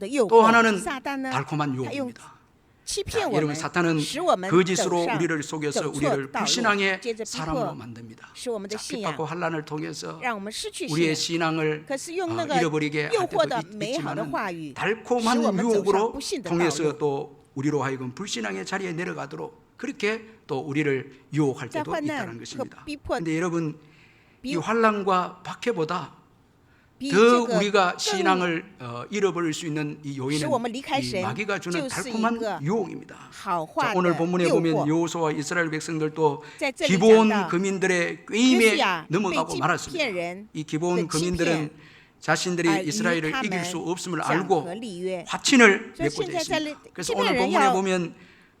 的诱 또 惑， 하나는 撒旦呢， 달콤한 他用 유혹입니다. 欺 자, 骗我 여러분 们， 사탄은 使我们 거짓으로 走上 우리를 속여서 走错 우리를 道路， 불신앙의 接着逼 사람으로 迫 만듭니다. 使我们的 자, 信仰 핍박과 환란을 통해서 让我们失去信 우리의 仰。 신앙을 可是用那个 잃어버리게 할 诱惑 때도 的美好的 있지만 话语，使我 달콤한 们走上 유혹으로 不信的道路。 통해서 또 우리로 하여금 불신앙의 자리에 내려가도록 그렇게 또 우리를 유혹할 在 때도 患难 있다는 和 것입니다. 逼迫 그런데 여러분 이 比 환란과 박해보다 比 더 这个 우리가 更 신앙을 잃어버릴 수 있는 이 使 요인은 我们离开 이 神 마귀가 주는 就是一 달콤한 个 유혹입니다. 好 자, 话 오늘 的 본문에 诱 보면 惑。 여호수아와 이스라엘 백성들도 在这里 기본 讲到 거민들의 约 꾀임에 书亚被 넘어가고 欺 말았습니다. 骗人 이 기본 的欺 거민들은 骗， 자신들이 而与 이스라엘을 他 이길 们 수 없음을 讲 알고 和立约， 화친을 所以 맺고자 现在在 했습니다. 그래서 欺 오늘 骗人 본문에 要 보면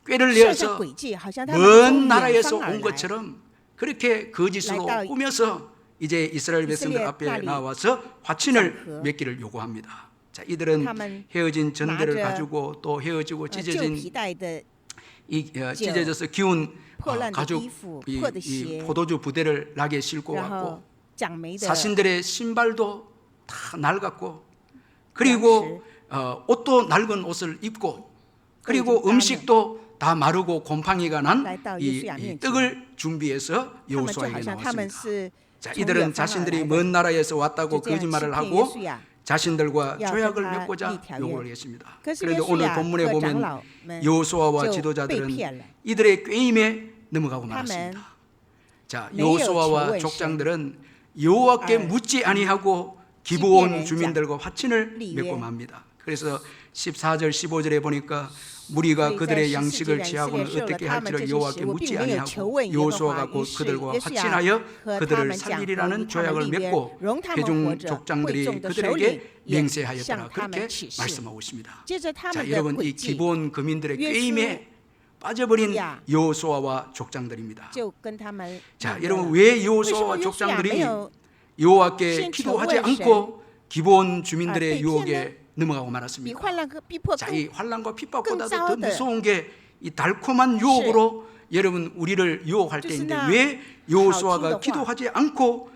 꾀를 设下 내어서 诡计，好像他们从 먼 远 나라에서 方而 온 来。 것처럼 그렇게 거짓으로来到 꾸며서 이제 이스라엘 백성들 이스라엘 앞에 나리 나와서 화친을 장허. 맺기를 요구합니다. 자, 이들은 他们 헤어진 전대를拿着 가지고 또 헤어지고 旧 찢어진 皮带的 찢어져서 기운 破烂的 가죽 衣服、 이 破的 이 鞋， 포도주 부대를 낙에 싣고 然 왔고 后长霉的 자신들의 신발도 다 낡았고 그리고 옷도 낡은 옷을 입고 그리고 음식도 다 마르고 곰팡이가 난 来到 이 约书亚面前， 떡을 준비해서 他们就好 여호수아에게 像他们 나왔습니다. 是 자, 从远 이들은 方而来 자신들이 的， 먼 나라에서 就 왔다고 这样欺 거짓말을 骗约 하고 书亚。 자신들과 야, 조약을 그가 맺고자 이 요구를 했습니다. 可是约 그런데 书 오늘 亚 본문에 和长 보면 老们 여호수아와 就被 지도자들은 骗了。 이들의 꾀임에 넘어가고 他们 말았습니다. 자, 没有 여호수아와 求问 족장들은 여호와께 알 묻지 아니하고 欺骗 기브온 人 주민들과 화친을 立约 맺고 맙니다. 그래서 14절 15절에 보니까 무리가 所以在 그들의 14 양식을 节以色列 취하고는 受了 어떻게 他们这 할지를 些 여호와께 食物， 묻지 并没有求 아니하고 问耶和华。 여호수아가 于 곧 是 그들과 约书亚 화친하여 和他 그들을 们讲和与 살리리라는 他们 조약을 立约， 맺고 容他们活 회중 着。会 족장들이 众的首 그들에게 领也 맹세하였더라 向他 그렇게 们起誓。 말씀하고 있습니다. 接着他 자, 们的 여러분 诡 이 计 기본 거민들의 约书 꾀임에 빠져버린 야. 여호수아와 족장들입니다. 就跟他们 자, 立约 여러분 了。 왜 为什么 여호수아와 约书亚没 족장들이 有 여호와께先 기도하지 求问 않고 기본 주민들의 아, 유혹에 넘어가고 比 말았습니까? 患难和逼迫 자, 更 이 환란과 핍박보다도 더更糟的 무서운 게 이 달콤한 유혹으로 여러분 우리를 유혹할 就是 때인데 那 왜 好听的 여호수아가 话 기도하지 않고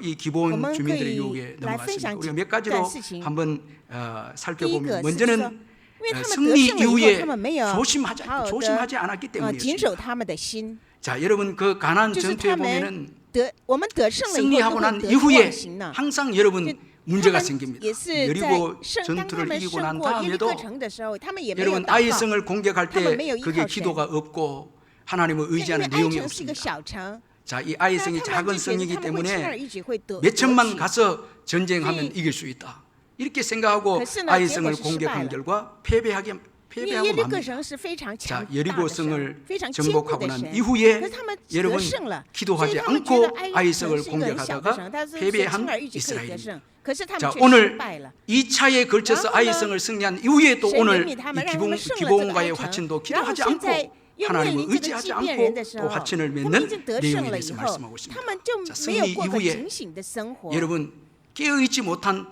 이 我 기본 们可 주민들의 以 유혹에 来分 넘어갔습니다. 享 우리가 几 몇 件 가지로 事情。 한번 第一个 살펴보면 是说， 먼저는 因为他们得 승리 胜了以后， 이후에 他们没有 조심하지 好好 조심하지 않았기 的谨 때문이었습니다. 守他们的心。 자, 여러분 그 가나안 就是 전투에 他们 보면은 我们得胜了以后， 승리하고 就 난 会得 이후에 忘形呢。 항상 여러분 그 문제가 他们 생깁니다. 也是在 여리고 当他 전투를 们 이기고 胜 난 过耶利哥 다음에도 城的时候，他们也没有 여러분 祷告。 아이성을 공격할 때 他们没有依靠 그게 神。 기도가 없고 하나님을 因为 의지하는 爱 내용이 城是一个 없습니다. 小城， 자, 이 那 아이성이 他 작은 们就觉得 성이기 他们会轻而 때문에 易举会得 몇 천만 夺取。 가서 전쟁하면 네. 이길 수 있다. 이렇게 생각하고 可是呢， 아이성을 结果是失败 공격한 了。 결과 因为耶 패배하고 利哥 맙니다. 城是非常 자, 强大的 여리고성을 神，非常坚固 정복하고 的 난 神。 이후에 可是他们得 여러분 胜了，所以 기도하지 他们觉得 않고 爱城 아이성을 是一个很小的 공격하다가 城，但是轻 패배한 而易举可以得 이스라엘입니다. 胜。可是他们 자, 却失 오늘 败了。 2차에 걸쳐서 然后呢， 아이성을 승리한 이후에 또 神 오늘 怜悯他 이 们，让他们胜了这个 기본과의 爱城。 화친도 然后 기도하지 现在 않고 又面 하나님을 临这个 의지하지 欺骗人 않고 的时 또 候， 화친을 他们已 맺는 经得 내용에 胜了 대해서 以后， 말씀하고 他 있습니다. 们就 자, 没有 승리 过个 이후에 警醒的生活。 여러분 깨어있지 못한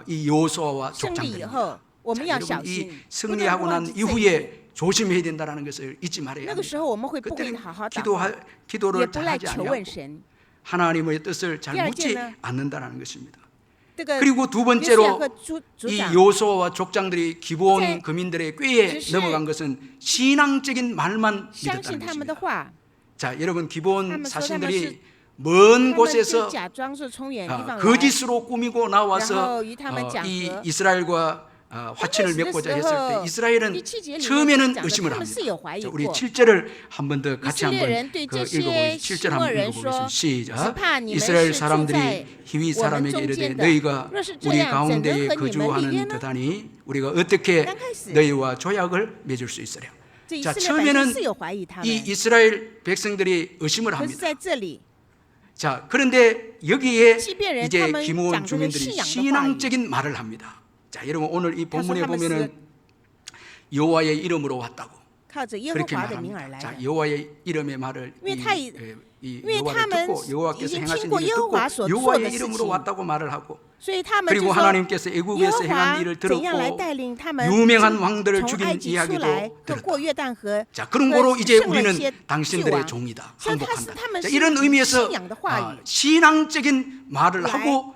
이 여호수아와 胜利以 족장들입니다. 后，我们 자, 要 여러분 小 이 心，不能 승리하고 忘 난 记这一点。 이후에 조심해야 된다는 것을 잊지 말아야 那个 합니다. 时候我们会不会 그때는 好好祷告，也 기도를 不来 잘하지 求 아니하고 问神。 하나님의 뜻을 잘 第二 묻지 件呢， 않는다는 것입니다. 这个 그리고 두 约书亚 번째로 和族 이 长 여호수아와 족장들이 기본 제- 거민들의 꾀에 只是 넘어간 것은 신앙적인 말만 相 믿었다는 信他们的 것입니다. 话， 자, 여러분 他 기본 们说他们是 사신들이 他 먼 们就 곳에서 假装是从远地方来， 거짓으로 꾸미고 然 나와서 后与他们讲 이 和。 이스라엘과 화친을 刚开始的 맺고자 时 했을 候 때 이스라엘은 第7节里面 처음에는 讲的 의심을 他们 합니다. 是有怀疑 자, 우리 过。 7절을 한 번 더 같이 以色列 한번 人对这些 읽어보겠습니다. 7절 한번希伯人 읽어보겠습니다. 说， 시작. 只怕你们 이스라엘 是住 사람들이 在 히위 我们 사람에게 中 이르되 间的。 너희가 若是这 우리 样，怎能 가운데에 和你们立约 거주하는 呢？ 듯하니 우리가 어떻게 刚开始 너희와 조약을 맺을 수 있으랴. 这以 자, 色列百姓 처음에는 是有怀疑他 이 们， 이스라엘 백성들이 의심을 可是 합니다. 在这里， 자, 그런데 여기에 欺骗人 이제 他们 기모원 讲这个 주민들이 信仰的话语。 신앙적인 말을 합니다. 자, 여러분 오늘 이 他说 본문에 他们是 보면은 여호와의 이름으로 왔다고 靠着耶和 그렇게 华的名而 말합니다. 来 자, 的。 여호와의 이름의 말을 因为他已 이 因为 여호와를 他们 듣고 여호와께서 已经 행하신 听过 일을 耶和 듣고 华所做的 여호와의 事 이름으로 情， 왔다고 말을 하고 所以他们就 그리고 说 하나님께서 耶 애굽에서 和 행한 华 일을 怎样来 들었고 带领他们 유명한 왕들을 从 죽인 埃及出 이야기도 来，和 들었다. 过约旦河， 자, 그런 거로 和 이제 胜了一 우리는 些 당신들의 巨王。 종이다. 所以他是 항복한다. 他们 자, 是 이런 以 의미에서 信仰的话语 신앙적인 말을 来 하고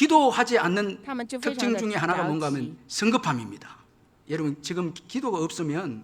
기도하지 않는 他们就非常 특징 的 중에 하나가 着 뭔가 急 하면 성급함입니다. 여러분 지금 기도가 없으면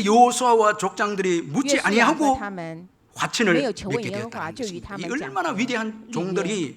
이 여호수아와 족장들이 约 묻지 书亚和 아니하고 他们 화친을 没有求问 맺게 耶和华， 되었다는 就与 것입니다. 他 이 们讲 얼마나 和 위대한 立约。 종들이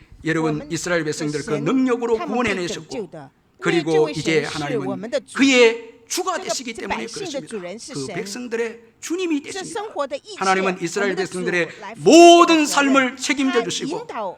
여러분 이스라엘 백성들 그 神 능력으로 他们 구원해 被拯救 내셨고 的，因为这 그리고 位 이제 神是我们 하나님은 的主， 그의 주가 这个 되시기 때문에 百姓的主人 그렇습니다. 是 그 神， 백성들의 주님이 是 되십니다. 生活的一切。 하나님은 我 이스라엘 们的主 백성들의 来负起这个 모든 责任 삶을 他 책임져 引 주시고 导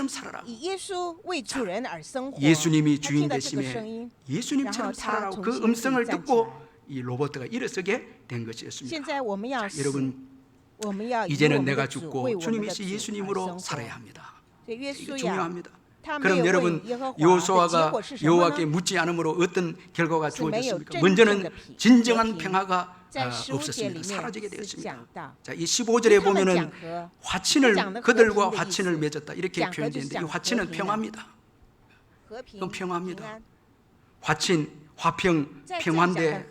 주인처럼 살아라. 以耶稣为主人而生活。 예수님이 他 주인 听到这个声 되심에 音， 예수님처럼 살아라고 그 음성을 듣고 이 로버트가 일어서게 된 现 것이었습니다. 在我们要死， 여러분 我们要以我 이제는 们的 내가 主 죽고 为我们 주님이 的 시 主而 예수님으로 生活。 살아야 합니다. 所以耶 이거 稣呀， 중요합니다. 그럼 여러분 여호수아가 여호와께 묻지 않으므로 어떤 결과가 주어졌습니까? 먼저는 진정한 평화가 없었습니다. 사라지게 되었습니다. 자, 이 15절에 보면은 화친을 그들과 화친을 맺었다 이렇게 표현되는데 이 화친은 평화입니다. 그건 평화입니다. 화친, 화평, 평화인데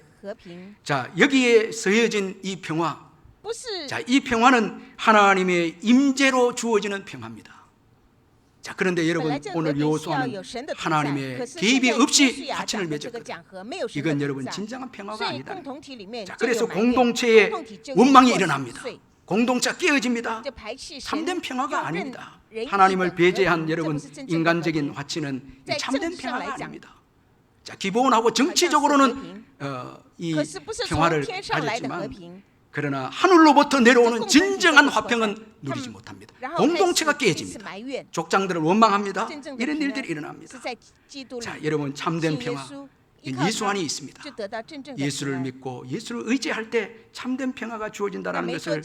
자 여기에 서여진 이 평화, 자, 이 평화는 하나님의 임재로 주어지는 평화입니다. 자, 그런데 여러분 오늘 여호수아는 하나님의 개입이 없이 화친을 맺었거든요. 이건 여러분 진정한 평화가 아니다. 자, 그래서 공동체에 원망이 일어납니다. 공동체가 깨어집니다. 참된 평화가 아닙니다. 하나님을 배제한 여러분 인간적인 화친은 참된 평화가 아닙니다. 자, 기본하고 정치적으로는 이 평화를 가졌지만 그러나 하늘로부터 내려오는 진정한 화평은 누리지 못합니다. 공동체가 깨집니다. 족장들을 원망합니다. 이런 일들이 일어납니다. 자, 여러분 참된 평화 예수 안에 있습니다. 예수를 믿고 예수를 의지할 때 참된 평화가 주어진다는 것을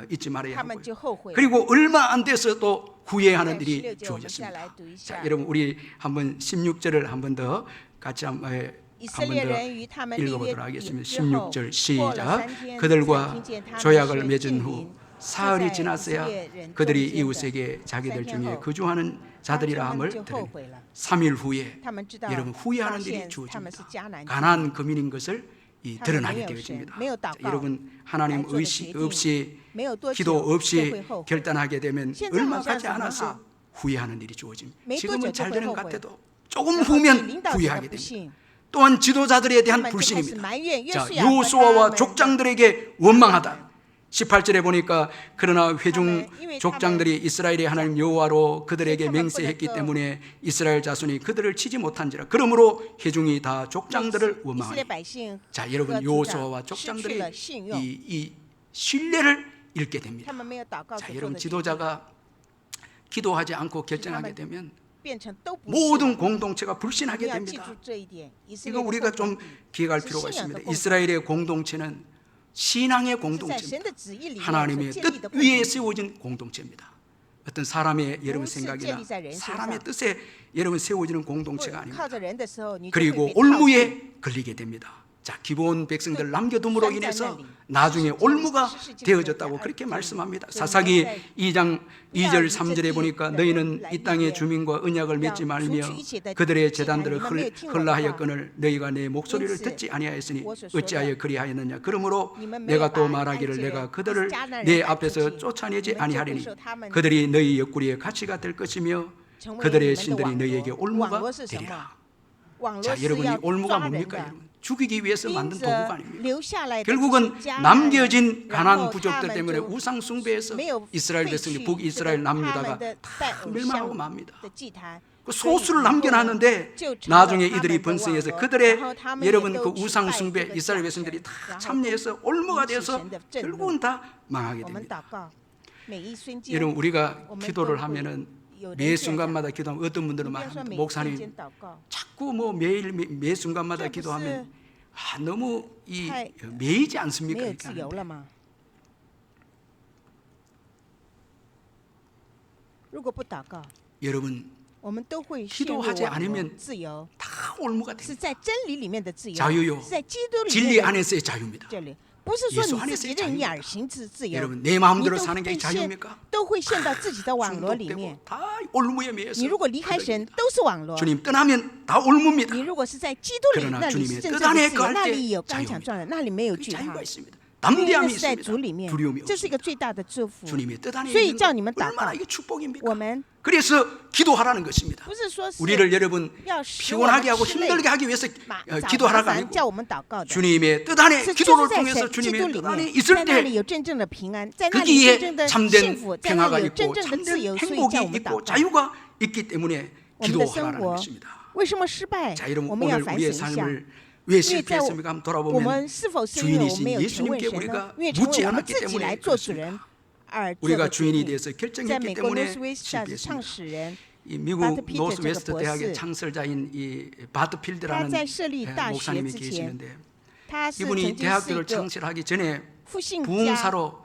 잊지 말아야 하고요. 그리고 얼마 안 돼서도 후회하는 일이 주어졌습니다. 자, 여러분 우리 한번 16절을 한번 더 같이 한번 더 읽어보도록 하겠습니다. 16절 시작. 그들과 조약을 맺은 후 사흘이 지났어야 그들이 이웃에게 자기들 중에 거주하는 자들이라 함을 들으니 3일 후에 여러분 후회하는 일이 주어집니다. 가나안 거민인 것을 드러나게 되어집니다. 자, 여러분 하나님 의식 없이 기도 없이 결단하게 되면 얼마 가지 않아서 후회하는 일이 주어집니다. 지금은 잘 되는 것 같아도 조금 후면 후회하게 됩니다. 또한 지도자들에 대한 불신입니다. 자, 여호수아와 족장들에게 원망하다. 18절에 보니까 그러나 회중 족장들이 이스라엘의 하나님 여호와로 그들에게 맹세했기 때문에 이스라엘 자손이 그들을 치지 못한지라. 그러므로 회중이 다 족장들을 원망하니. 자, 여러분 여호수아와 족장들이 이 신뢰를 잃게 됩니다. 자, 여러분 지도자가 기도하지 않고 결정하게 되면 모든 공동체가 불신하게 됩니다. 이거 우리가 좀 기억할 필요가 있습니다. 이스라엘의 공동체는 신앙의 공동체입니다. 하나님의 뜻 위에 세워진 공동체입니다. 어떤 사람의 여러분 생각이나 사람의 뜻에 여러분 세워지는 공동체가 아닙니다. 그리고 올무에 걸리게 됩니다. 자, 기본 백성들 남겨둠으로 인해서 나중에 올무가 되어졌다고 그렇게 말씀합니다. 사사기 2장 2절 3절에 보니까 너희는 이 땅의 주민과 언약을 맺지 말며 그들의 제단들을 헐라하였거늘 너희가 내 목소리를 듣지 아니하였으니 어찌하여 그리하였느냐. 그러므로 내가 또 말하기를 내가 그들을 내 앞에서 쫓아내지 아니하리니 그들이 너희 옆구리에 가치가 될 것이며 그들의 신들이 너희에게 올무가 되리라. 자, 여러분 이 올무가 뭡니까? 여러분 죽이기 위해서 만든 도구가 아닙니다. 결국은 남겨진 가나안 부족들 때문에 우상 숭배해서 이스라엘 백성이 북이스라엘 남유다가 다 멸망하고 맙니다. 그 소수를 남겨놨는데 나중에 이들이 번성해서 그들의 여러분 그 우상 숭배 이스라엘 백성들이 다 참여해서 올무가 되어서 결국은 다 망하게 됩니다. 여러분 우리가 기도를 하면은 매 순간마다 기도하면 어떤 분들은 말합니다. 목사님 자꾸 뭐 매일 매 순간마다 기도하면 너무 이 매이지 않습니까? 이렇게 하는데. 여러분 기도하지 않으면 다 올무가 됩니다. 자유요. 진리 안에서의 자유입니다. 예수 안에서의 자유입니다. 여러분 내 마음대로 사는 게 자유입니까? 중독되고 다 올무에 매여서 주님 떠나면 다 올무입니다. 그러나 주님의 뜻 안에 거할 때 자유입니다. 그 자유가 있습니다. 담대함이 있습니다. 두려움이 없습니다. 주님의 뜻 안에 있는 얼마나 이게 축복입니까? 그래서 기도하라는 것입니다. 우리를 여러분 피곤하게 하고 힘들게 하기 위해서 기도하라가 아니고 주님의 뜻 안에 기도를 통해서 주님의 뜻 안에 있을 때 거기에 참된 평화가 있고 참된 행복이 있고 자유가 있기 때문에 기도하라는 것입니다. 자, 여러분 오늘 우리의 삶을 왜 실패했습니까? 한번 돌아보면 주인이신 예수님께 우리가 묻지 않았기 때문에 그렇습니다. 우리가 주인이 돼서 결정했기 때문에 실패했습니다. 이 미국 노스웨스트 대학의 창설자인 이 바트필드라는 목사님이 계시는데 이분이 대학교를 창설하기 전에 부흥사로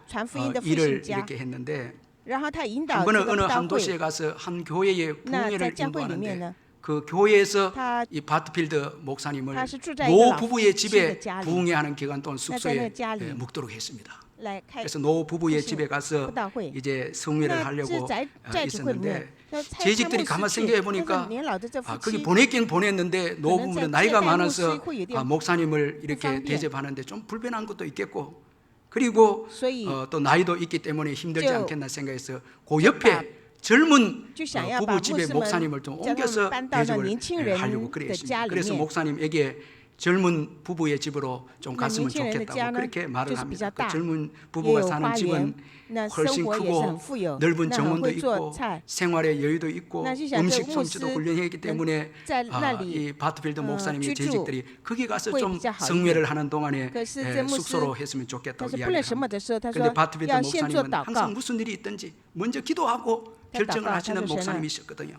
일을 이렇게 했는데 然后他引导 한 这 번은 个 어느 布道 한 会 도시에 。 가서 한 교회의 那在 부흥회를 教会里面 인도하는데 呢， 그 교회에서 他 이 바트필드 목사님을 他是住在一个 노 老 부부의 夫妻的 집에 家里， 부흥회하는 기간 동안 那在那 숙소에 家里 묵도록 했습니다. 来开 그래서 노 부부의 就是 집에 가서 布道会。 이제 성회를 那 하려고 是在主会里面 있었는데 ，要差 제 派 집들이 牧 가만 师去， 생각해 但 보니까 是年老的这夫 거기 妻 보냈긴 보냈는데 노 그는 부부는 자- 나이가 제 많아서 딸 모습이 목사님을 이렇게 불편해. 대접하는데 좀 불편한 것도 있겠고 그리고 所以 또 나이도 있기 때문에 힘들지 저- 않겠나 생각해서 그 옆에 젊은 就想要把 부부 집에 牧师们 목사님을 좀 叫他们 옮겨서 搬到那 대접을 年轻人 하려고 的 그랬습니다. 家里 그래서 面。 목사님에게 젊은 부부의 집으로 좀 那 갔으면 年轻人的家 좋겠다고 呢， 그렇게 就 말을 是比较 합니다. 그 大， 젊은 也 부부가 有 사는 花园， 집은 那生 훨씬 活也是很 크고 富有， 넓은 那很 정원도 会做 있고 菜。 생활의 여유도 있고 那就想这 음식 牧 솜씨도 师 훌륭하기 때문에 在那里 이 바트필드 목사님의 居住 재직들이 거기 가서 会 좀 比较好一 성회를 하는 동안에 可是这牧师 숙소로 했으면 但 좋겠다고 是不论什 이야기합니다. 么的时候，他 근데 说 바트필드 要先做 목사님은 祷 항상 告。 무슨 일이 있든지 먼저 기도하고 결정을祷告， 하시는 他说神啊， 목사님이셨거든요.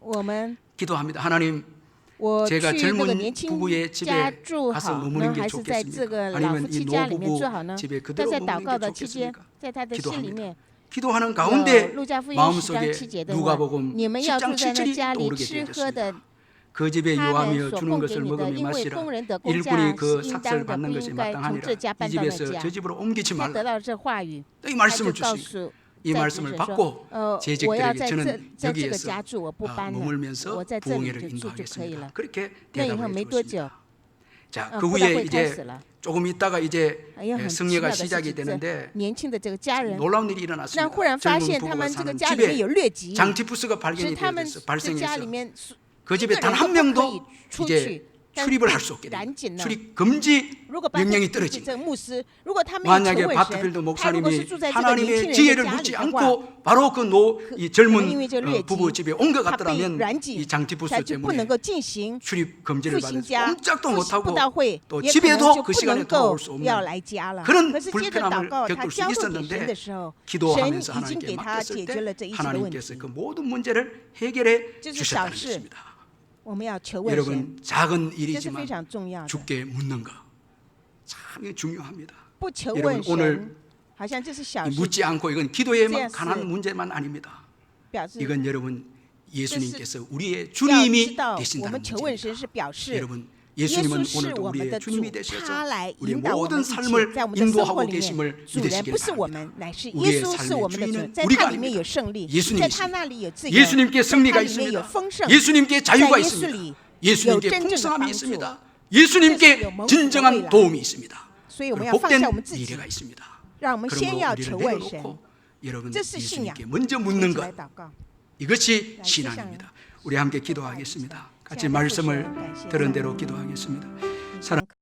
我们 기도합니다. 하나님 我 제가 去这个 젊은 年轻 부부의 家 집에 住 가서 好 머무는 呢， 게 还是在这 좋겠습니까? 个老 아니면 夫 이 妻家里面 노부부 住好呢？ 집에 但 그대로 在祷 머무는 告 게 的期间 좋겠습니까? ，在他的心里 기도합니다. 面， 기도하는 有 가운데 路加福音10章 마음속에 7节的话， 누가복음 你们要 10장 住在那 7절이 家里 떠오르게 吃喝的 되었습니다. 그 집에 他们 요하며 所 주는 供给 것을 你的， 먹으며 因为 마시라. 工人的工价 일꾼이 是 그 应 삭을 当的，不 받는 应 것이 该从 마땅하니라. 这家 이 搬到那 집에서 家。 저 집으로 옮기지 他得 말라. 到这话语， 이 他就 말씀을 告 주십니다. 诉 이 在职 말씀을 神 받고 说， 제 我要 직들에게 在这 저는 在这个 여기에서 家住，我不搬了， 머물면서 我在这里 부흥회를 就住就可以 인도하겠습니다. 了。 그렇게 那以后 대답을 没多久， 해주었습니다. 자, 布 그 道 후에 会开始 이제 了。 조금 있다가 이제 哎呀，很奇妙 성례가 的事 시작이 情，这 되는데 年轻的这个家人， 놀라운 일이 那 일어났습니다. 忽然发 젊은 现他 부부가 们这个 사는 家里面 집에 有疟疾， 장티푸스가 是 발견이 他们 되어서 这家 발생해서 里面 그 一 집에 个 단 人 한 都不可以 명도 出 이제 去，但 출입을 할 수 없게 赶 됩니다. 紧呢。 출입 금지 如果 명령이 这 떨어집니다. 个牧师，如果他没有求 만약에 问 바트필드 神，他如果是 목사님이 住在这个年轻 하나님의 人的 지혜를 家里 묻지 的话， 않고 바로 그 이 젊은 因为这个疟疾 부부 집에 他被 옮겨갔더라면 软 이 禁， 장티푸스 他就不 때문에 能够进行 출입 금지를 复兴 받아서 家 꼼짝도 布 못하고 道会， 또 也可能 집에도 就 그 不 시간에 能够 돌아올 수 要 없는 来家了。 그런 可是接着祷 불편함을 告，他 겪을 수 交托给神 있었는데 的时候，神 기도하면서 已经给 하나님께 他解 맡겼을 决了 때 这一切的问 하나님께서 题。 그 모든 문제를 해결해 这是小 주셨다는 事， 것입니다. 我们要求问神， 여러분 작은 这是非 일이지만 常重要的。 주께 묻는 거 참 중요합니다. 不求 여러분 问 오늘 神，好像这是小事， 묻지 않고 이건 기도에만 这样是 관한 문제만 아닙니다. 表示 이건 여러분 예수님께서 우리의 要知 주님이 道我 되신다는 们求问神 문제입니다. 是表示 여러분 耶 예수님은 稣是 오늘도 我们 우리의 的主 주님이 ，되셔서 他来 우리 引导我们 모든 一切， 삶을 在我们的生活 인도하고 里面， 계심을 主人 믿으시길 不是我 바랍니다. 们，乃是 우리의 耶稣是我 삶의 们的主， 주인은 在 우리가 他里面 아닙니다. 有胜利， 예수님이십니다. 在他那里有自由， 예수님께 在 승리가 他里面有 있습니다. 丰盛， 예수님께 在 자유가 耶稣 있습니다. 里有 예수님께 真正的 풍성함이 帮助。 있습니다. 这是有 예수님께 蒙福的未 진정한 来。 도움이 있습니다. 所以我们 그리고 要放下 복된 我们自己， 미래가 있습니다. 让我们先 그러므로 要 우리를 求问神， 내려놓고 여러분 这是信仰。 예수님께 먼저 一 묻는 起 것 来祷告。 이것이 자, 신앙입니다. 우리 함께 기도하겠습니다. 같이 시간을 말씀을 주셔서 감사합니다. 들은 대로 기도하겠습니다. 사랑